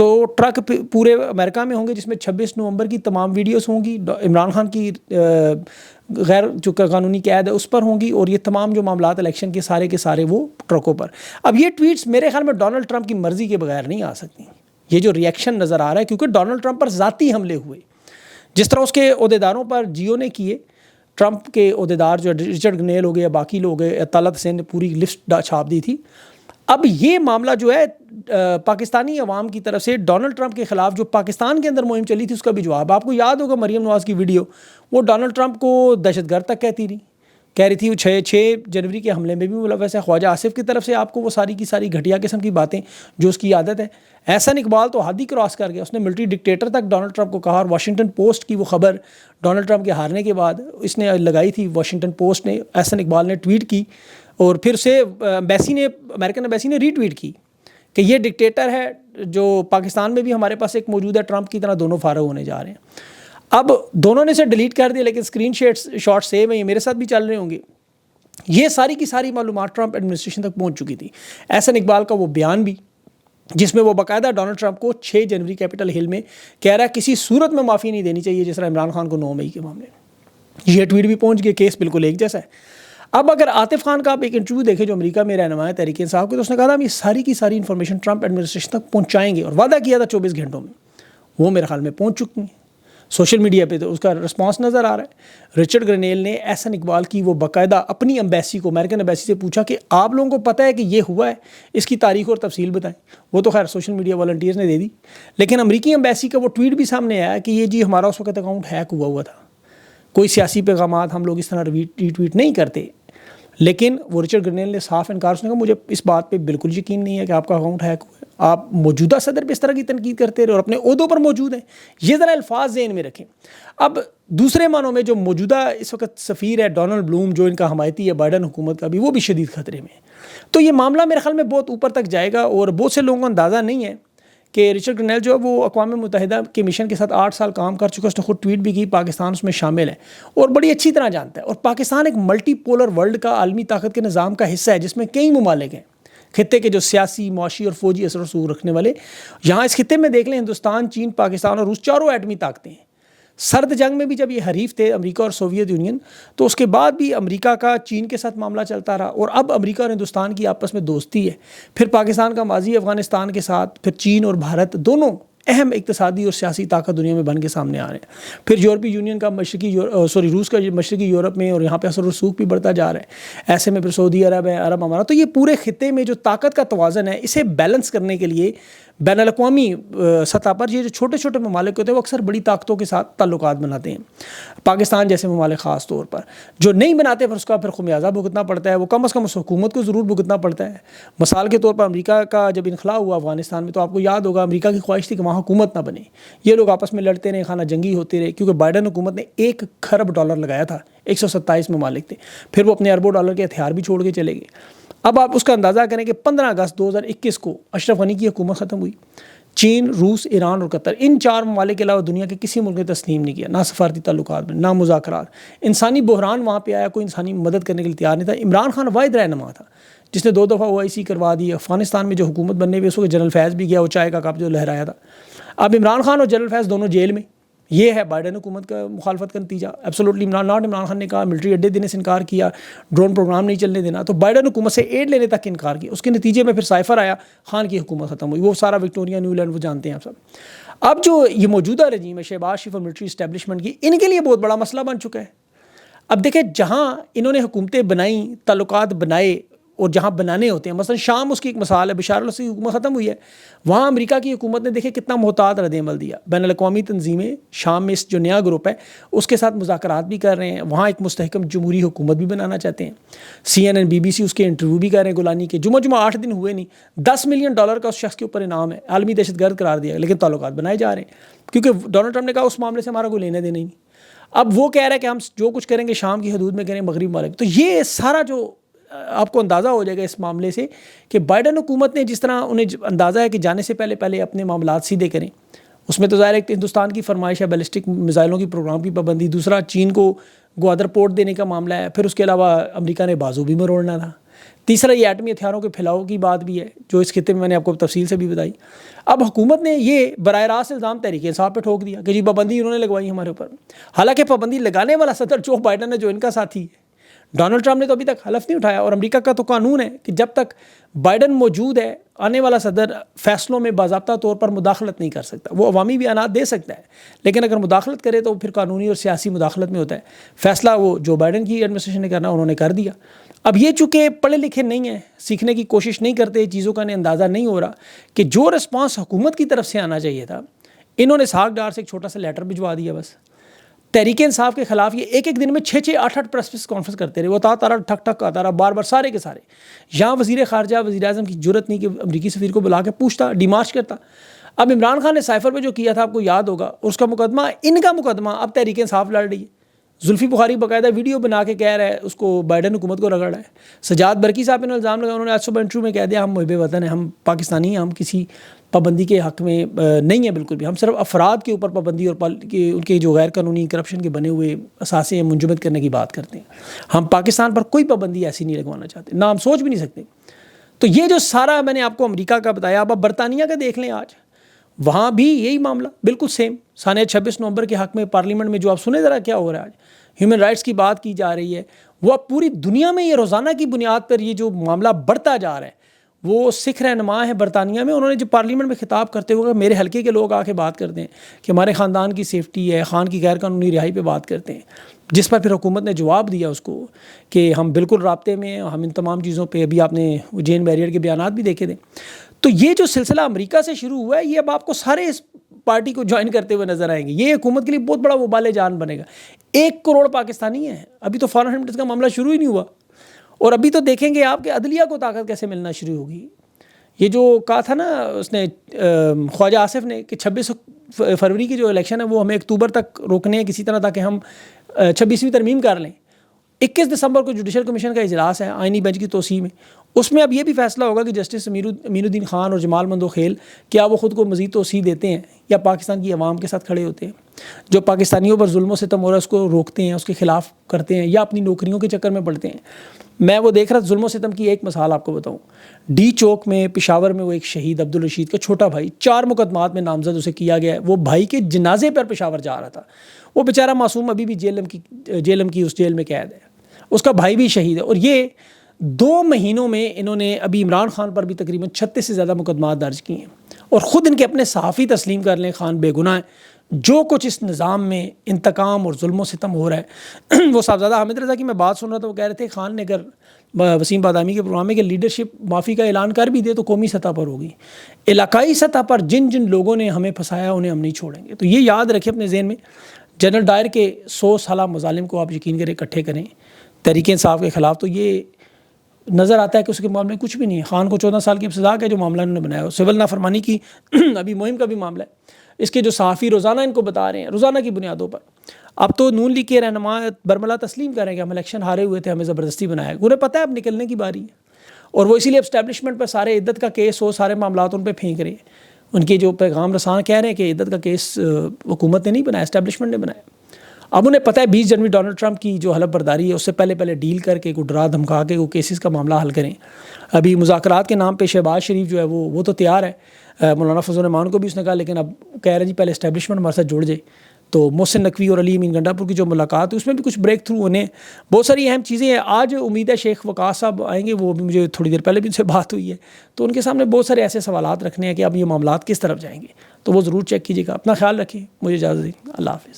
تو ٹرک پورے امریکہ میں ہوں گے جس میں 26 نومبر کی تمام ویڈیوز ہوں گی، عمران خان کی غیر جو قانونی قید ہے اس پر ہوں گی، اور یہ تمام جو معاملات الیکشن کے سارے وہ ٹرکوں پر۔ اب یہ ٹویٹس میرے خیال میں ڈونلڈ ٹرمپ کی مرضی کے بغیر نہیں آ سکتی، یہ جو ریئیکشن نظر آ رہا ہے کیونکہ ڈونلڈ ٹرمپ پر ذاتی حملے ہوئے، جس طرح اس کے عہدیداروں پر جیو نے کیے، ٹرمپ کے عہدیدار جو رچرڈ گرنیل ہو گئے یا باقی لوگ ہیں، طلعت حسین نے پوری لسٹ چھاپ دی تھی۔ اب یہ معاملہ جو ہے پاکستانی عوام کی طرف سے ڈونلڈ ٹرمپ کے خلاف جو پاکستان کے اندر مہم چلی تھی اس کا بھی جواب، آپ کو یاد ہوگا مریم نواز کی ویڈیو، وہ ڈونلڈ ٹرمپ کو دہشت گرد تک کہہ رہی تھی، وہ 6 جنوری کے حملے میں بھی ملوث ہے، خواجہ آصف کی طرف سے آپ کو وہ ساری کی ساری گھٹیا قسم کی باتیں جو اس کی عادت ہے۔ احسن اقبال تو حد ہی کراس کر گیا، اس نے ملٹری ڈکٹیٹر تک ڈونلڈ ٹرمپ کو کہا، اور واشنگٹن پوسٹ کی وہ خبر ڈونلڈ ٹرمپ کے ہارنے کے بعد اس نے لگائی تھی، واشنگٹن پوسٹ نے، احسن اقبال نے ٹویٹ کی، اور پھر اسے امریکن ایمبیسی نے ری ٹویٹ کی کہ یہ ڈکٹیٹر ہے جو پاکستان میں بھی ہمارے پاس ایک موجود ہے، ٹرمپ کی طرح دونوں فارغ ہونے جا رہے ہیں۔ اب دونوں نے اسے ڈیلیٹ کر دیا، لیکن اسکرین شاٹ سیو ہیں، یہ میرے ساتھ بھی چل رہے ہوں گے۔ یہ ساری کی ساری معلومات ٹرمپ ایڈمنسٹریشن تک پہنچ چکی تھی۔ احسن اقبال کا وہ بیان بھی جس میں وہ باقاعدہ ڈونلڈ ٹرمپ کو 6 جنوری کیپٹل ہل میں کہہ رہا ہے کسی صورت میں معافی نہیں دینی چاہیے، جس طرح عمران خان کو 9 مئی کے معاملے میں۔ یہ ٹویٹ بھی پہنچ گیا، کیس بالکل ایک جیسا ہے۔ اب اگر عاطف خان کا آپ ایک انٹرویو دیکھیں جو امریکہ میں رہنما ہے تحریک انصاف کے، تو اس نے کہا تھا ہم یہ ساری کی ساری انفارمیشن ٹرمپ ایڈمنسٹریشن تک پہنچائیں گے، اور وعدہ کیا تھا 24 گھنٹوں میں، وہ میرے خیال میں پہنچ چکی ہیں۔ سوشل میڈیا پہ تو اس کا رسپانس نظر آ رہا ہے۔ رچرڈ گرنیل نے احسن اقبال کی وہ باقاعدہ اپنی امبیسی کو، امریکن امبیسی سے پوچھا کہ آپ لوگوں کو پتہ ہے کہ یہ ہوا ہے، اس کی تاریخ اور تفصیل بتائیں۔ وہ تو خیر سوشل میڈیا والنٹیئرز نے دے دی، لیکن امریکی امبیسی کا وہ ٹویٹ بھی سامنے آیا کہ یہ جی ہمارا اس وقت اکاؤنٹ ہیک ہوا تھا، کوئی سیاسی پیغامات ہم لوگ اس طرح ری ٹویٹ نہیں کرتے۔ لیکن وہ رچرڈ گرنیل نے صاف انکار، اس نے کہا مجھے اس بات پہ بالکل یقین نہیں ہے کہ آپ کا اکاؤنٹ ہیک ہوا ہے، آپ موجودہ صدر پہ اس طرح کی تنقید کرتے رہے اور اپنے عہدوں پر موجود ہیں۔ یہ ذرا الفاظ ذہن میں رکھیں۔ اب دوسرے معنوں میں جو موجودہ اس وقت سفیر ہے ڈونلڈ بلوم، جو ان کا حمایتی ہے بائیڈن حکومت کا بھی، وہ بھی شدید خطرے میں ہے۔ تو یہ معاملہ میرے خیال میں بہت اوپر تک جائے گا، اور بہت سے لوگوں کو اندازہ نہیں ہے کہ رچرڈ گرنیل جو ہے وہ اقوام متحدہ کے مشن کے ساتھ 8 سال کام کر چکا، اس نے خود ٹویٹ بھی کی، پاکستان اس میں شامل ہے اور بڑی اچھی طرح جانتا ہے۔ اور پاکستان ایک ملٹی پولر ورلڈ کا عالمی طاقت کے نظام کا حصہ ہے جس میں کئی ممالک ہیں، خطے کے جو سیاسی، معاشی اور فوجی اثر و رسوخ رکھنے والے۔ یہاں اس خطے میں دیکھ لیں، ہندوستان، چین، پاکستان اور روس چاروں ایٹمی طاقتیں ہیں۔ سرد جنگ میں بھی جب یہ حریف تھے امریکہ اور سوویت یونین، تو اس کے بعد بھی امریکہ کا چین کے ساتھ معاملہ چلتا رہا، اور اب امریکہ اور ہندوستان کی آپس میں دوستی ہے۔ پھر پاکستان کا ماضی افغانستان کے ساتھ، پھر چین اور بھارت دونوں اہم اقتصادی اور سیاسی طاقت دنیا میں بن کے سامنے آ رہے ہیں۔ پھر یورپی یونین کا روس کا مشرقی یورپ میں، اور یہاں پہ اثر و رسوخ بھی بڑھتا جا رہا ہے۔ ایسے میں پھر سعودی عرب ہے، عرب امارات۔ تو یہ پورے خطے میں جو طاقت کا توازن ہے، اسے بیلنس کرنے کے لیے بین الاقوامی سطح پر یہ جو چھوٹے چھوٹے ممالک ہوتے ہیں وہ اکثر بڑی طاقتوں کے ساتھ تعلقات بناتے ہیں۔ پاکستان جیسے ممالک خاص طور پر جو نہیں بناتے، پھر اس کا پھر خمیازہ بھگتنا پڑتا ہے، وہ کم از کم اس حکومت کو ضرور بھگتنا پڑتا ہے۔ مثال کے طور پر امریکہ کا جب انخلا ہوا افغانستان میں، تو آپ کو یاد ہوگا امریکہ کی خواہش تھی کہ وہاں حکومت نہ بنے، یہ لوگ آپس میں لڑتے رہے، خانہ جنگی ہوتے رہے، کیونکہ بائیڈن حکومت نے $1 کھرب لگایا تھا، 127 ممالک تھے، پھر وہ اپنے اربوں ڈالر کے ہتھیار بھی چھوڑ کے چلے گئے۔ اب آپ اس کا اندازہ کریں کہ 15 اگست 2021 کو اشرف غنی کی حکومت ختم ہوئی۔ چین، روس، ایران اور قطر، ان 4 ممالک کے علاوہ دنیا کے کسی ملک نے تسلیم نہیں کیا، نہ سفارتی تعلقات میں، نہ مذاکرات۔ انسانی بحران وہاں پہ آیا، کوئی انسانی مدد کرنے کے لیے تیار نہیں تھا۔ عمران خان واحد رہنما تھا جس نے 2 دفعہ OIC کروا دی۔ افغانستان میں جو حکومت بننے ہوئی اس وقت جنرل فیض بھی گیا، وہ چائے کا کپ جو لہرایا تھا۔ اب عمران خان اور جنرل فیض دونوں جیل میں، یہ ہے بائیڈن حکومت کا مخالفت کا نتیجہ۔ ایبسولوٹلی عمران خان نے کہا ملٹری اڈے دینے سے انکار کیا، ڈرون پروگرام نہیں چلنے دینا، تو بائیڈن حکومت سے ایڈ لینے تک انکار کیا۔ اس کے نتیجے میں پھر سائفر آیا، خان کی حکومت ختم ہوئی، وہ سارا وکٹوریا نیو لینڈ وہ جانتے ہیں آپ سب۔ اب جو یہ موجودہ رجیم ہے شہباز شریف اور ملٹری اسٹیبلشمنٹ کی، ان کے لیے بہت بڑا مسئلہ بن چکا ہے۔ اب دیکھیں جہاں انہوں نے حکومتیں بنائیں، تعلقات بنائے، اور جہاں بنانے ہوتے ہیں، مثلا شام اس کی ایک مثال ہے، بشار الاسد کی حکومت ختم ہوئی ہے، وہاں امریکہ کی حکومت نے دیکھے کتنا محتاط رد عمل دیا۔ بین الاقوامی تنظیمیں شام میں اس جو نیا گروپ ہے اس کے ساتھ مذاکرات بھی کر رہے ہیں، وہاں ایک مستحکم جمہوری حکومت بھی بنانا چاہتے ہیں۔ CNN BBC اس کے انٹرویو بھی کر رہے ہیں گولانی کے، جمعہ 8 دن ہوئے نہیں، $10 ملین کا اس شخص کے اوپر انعام ہے، عالمی دہشت گرد قرار دیا، لیکن تعلقات بنائے جا رہے ہیں کیونکہ ڈونلڈ ٹرمپ نے کہا اس معاملے سے ہمارا کوئی لینا دینا نہیں۔ اب وہ کہہ رہا ہے کہ ہم جو کچھ کریں گے شام کی حدود میں کریں، مغرب ممالک۔ تو یہ سارا جو آپ کو اندازہ ہو جائے گا اس معاملے سے کہ بائیڈن حکومت نے جس طرح انہیں اندازہ ہے کہ جانے سے پہلے اپنے معاملات سیدھے کریں، اس میں تو ظاہر ہے کہ ہندوستان کی فرمائش ہے بیلسٹک میزائلوں کی پروگرام کی پابندی، دوسرا چین کو گوادر پورٹ دینے کا معاملہ ہے، پھر اس کے علاوہ امریکہ نے بازو بھی مروڑنا تھا۔ تیسرا یہ ایٹمی ہتھیاروں کے پھیلاؤ کی بات بھی ہے جو اس خطے میں نے آپ کو تفصیل سے بھی بتائی. اب حکومت نے یہ براہ راست الزام تحریک انصاف پہ ٹھوک دیا کہ جی پابندی انہوں نے لگوائی ہمارے اوپر. حالانکہ پابندی لگانے والا صدر جو بائیڈن ہے جو ان کا ساتھی ہے. ڈونلڈ ٹرمپ نے تو ابھی تک حلف نہیں اٹھایا, اور امریکہ کا تو قانون ہے کہ جب تک بائیڈن موجود ہے آنے والا صدر فیصلوں میں باضابطہ طور پر مداخلت نہیں کر سکتا. وہ عوامی بیانات دے سکتا ہے لیکن اگر مداخلت کرے تو پھر قانونی اور سیاسی مداخلت میں ہوتا ہے. فیصلہ وہ جو بائیڈن کی ایڈمنسٹریشن نے کرنا انہوں نے کر دیا. اب یہ چونکہ پڑھے لکھے نہیں ہیں, سیکھنے کی کوشش نہیں کرتے, چیزوں کا انہیں اندازہ نہیں ہو رہا کہ جو رسپانس حکومت کی طرف سے آنا چاہیے تھا انہوں نے ساکھ ڈار سے ایک چھوٹا سا لیٹر بھجوا دیا. بس تحریک انصاف کے خلاف یہ ایک دن میں 6-8 پریس کانفرنس کرتے رہے. وہ تارا ٹھک ٹھک آتا رہا بار بار سارے کے سارے. یہاں وزیر خارجہ وزیر اعظم کی جرت نہیں کہ امریکی سفیر کو بلا کے پوچھتا, ڈیمارچ کرتا. اب عمران خان نے سائفر پہ جو کیا تھا آپ کو یاد ہوگا, اس کا مقدمہ ان کا مقدمہ اب تحریک انصاف لڑ رہی ہے. زلفی بخاری باقاعدہ ویڈیو بنا کے کہہ رہا ہے اس کو بائیڈن حکومت کو رگڑ رہا ہے. سجاد برقی صاحب نے الزام لگا, انہوں نے آج صبح انٹرویو میں کہہ دیا ہم محب وطن ہیں, ہم پاکستانی ہیں, ہم کسی پابندی کے حق میں نہیں ہیں بالکل بھی, ہم صرف افراد کے اوپر پابندی اور ان کے جو غیر قانونی کرپشن کے بنے ہوئے اثاثے ہیں منجمد کرنے کی بات کرتے ہیں. ہم پاکستان پر کوئی پابندی ایسی نہیں لگوانا چاہتے, نہ ہم سوچ بھی نہیں سکتے. تو یہ جو سارا میں نے آپ کو امریکہ کا بتایا, اب آپ برطانیہ کا دیکھ لیں, آج وہاں بھی یہی معاملہ بالکل سیم. سانحہ 26 نومبر کے حق میں پارلیمنٹ میں جو آپ سنیں ذرا کیا ہو رہا ہے, آج ہیومن رائٹس کی بات کی جا رہی ہے. وہ اب پوری دنیا میں یہ روزانہ کی بنیاد پر یہ جو معاملہ بڑھتا جا رہا ہے. وہ سکھ رہنما ہے برطانیہ میں, انہوں نے جو پارلیمنٹ میں خطاب کرتے ہوئے میرے حلقے کے لوگ آ کے بات کرتے ہیں کہ ہمارے خاندان کی سیفٹی ہے, خان کی غیر قانونی رہائی پہ بات کرتے ہیں, جس پر پھر حکومت نے جواب دیا اس کو کہ ہم بالکل رابطے میں ہیں, ہم ان تمام چیزوں پہ, ابھی آپ نے جین بیریئر کے بیانات بھی دیکھے تھے. تو یہ جو سلسلہ امریکہ سے شروع ہوا ہے یہ اب آپ کو سارے اس پارٹی کو جوائن کرتے ہوئے نظر آئیں گے. یہ حکومت کے لیے بہت بڑا وبال جان بنے گا. 1 کروڑ پاکستانی ہیں, ابھی تو فارن ریمیٹنس کا معاملہ شروع ہی نہیں ہوا, اور ابھی تو دیکھیں گے آپ کہ عدلیہ کو طاقت کیسے ملنا شروع ہوگی. یہ جو کہا تھا نا اس نے خواجہ آصف نے کہ 26 فروری کی جو الیکشن ہے وہ ہمیں اکتوبر تک روکنے ہیں کسی طرح تاکہ ہم 26ویں ترمیم کر لیں. 21 دسمبر کو جوڈیشل کمیشن کا اجلاس ہے آئینی بینچ کی توسیع میں. اس میں اب یہ بھی فیصلہ ہوگا کہ جسٹس امین الدین خان اور جمال مندوخیل کیا وہ خود کو مزید توسیع دیتے ہیں یا پاکستان کی عوام کے ساتھ کھڑے ہوتے ہیں, جو پاکستانیوں پر ظلم و ستم ہو رہا ہے اس کو روکتے ہیں, اس کے خلاف کرتے ہیں, یا اپنی نوکریوں کے چکر میں پڑتے ہیں. میں وہ دیکھ رہا ظلم و ستم کی ایک مثال آپ کو بتاؤں. ڈی چوک میں پشاور میں وہ ایک شہید عبدالرشید کا چھوٹا بھائی 4 مقدمات میں نامزد اسے کیا گیا ہے. وہ بھائی کے جنازے پر پشاور جا رہا تھا. وہ بیچارہ معصوم ابھی بھی جیل کی اس جیل میں قید ہے. اس کا بھائی بھی شہید ہے. اور یہ 2 مہینوں میں انہوں نے ابھی عمران خان پر بھی تقریباً 36 سے زیادہ مقدمات درج کیے ہیں. اور خود ان کے اپنے صحافی تسلیم کر لیں خان بے گناہ ہے. جو کچھ اس نظام میں انتقام اور ظلم و ستم ہو رہا ہے وہ صاحبزادہ حامد رضا کی میں بات سن رہا تھا, وہ کہہ رہے تھے خان نے اگر وسیم بادامی کے پروگرام میں کہ لیڈرشپ معافی کا اعلان کر بھی دے تو قومی سطح پر ہوگی, علاقائی سطح پر جن لوگوں نے ہمیں پھنسایا انہیں ہم نہیں چھوڑیں گے. تو یہ یاد رکھیں اپنے ذہن میں. جنرل ڈائر کے 100 سالہ مظالم کو آپ یقین کریں اکٹھے کریں تحریک انصاف کے خلاف, تو یہ نظر آتا ہے کہ اس کے معاملے میں کچھ بھی نہیں ہے. خان کو 14 سال کی سزا کا جو معاملہ انہوں نے بنایا, سول نافرمانی کی ابھی مہم کا بھی معاملہ ہے. اس کے جو صحافی روزانہ ان کو بتا رہے ہیں روزانہ کی بنیادوں پر. اب تو نون لیگ کے رہنما برملا تسلیم کریں کہ ہم الیکشن ہارے ہوئے تھے, ہمیں زبردستی بنایا. انہیں پتہ ہے اب نکلنے کی باری ہے, اور وہ اسی لیے اب اسٹیبلشمنٹ پر سارے عدت کا کیس ہو, سارے معاملات ان پہ پھینک رہے ہیں. ان کے جو پیغام رساں کہہ رہے ہیں کہ عدت کا کیس حکومت نے نہیں بنایا, اسٹیبلشمنٹ نے بنایا. اب انہیں پتہ ہے 20 جنوری ڈونلڈ ٹرمپ کی جو حلف برداری ہے اس سے پہلے ڈیل کر کے کوئی ڈرا دھمکا کے وہ کیسز کا معاملہ حل کریں. ابھی مذاکرات کے نام پہ شہباز شریف جو ہے وہ تو تیار ہے, مولانا فضل الرحمان کو بھی اس نے کہا, لیکن اب کہہ رہے جی پہلے اسٹیبلشمنٹ ہمارے ساتھ جڑ جائے. تو محسن نقوی اور علی امین گنڈا پور کی جو ملاقات ہے اس میں بھی کچھ بریک تھرو ہونے, بہت ساری اہم چیزیں ہیں. آج امید ہے شیخ وقاص صاحب آئیں گے, وہ بھی مجھے تھوڑی دیر پہلے بھی ان سے بات ہوئی ہے, تو ان کے سامنے بہت سارے ایسے سوالات رکھنے ہیں کہ اب یہ معاملات کس طرف جائیں گے. تو وہ ضرور چیک کیجیے گا. اپنا خیال رکھیں, مجھے اجازت دیں, اللہ حافظ.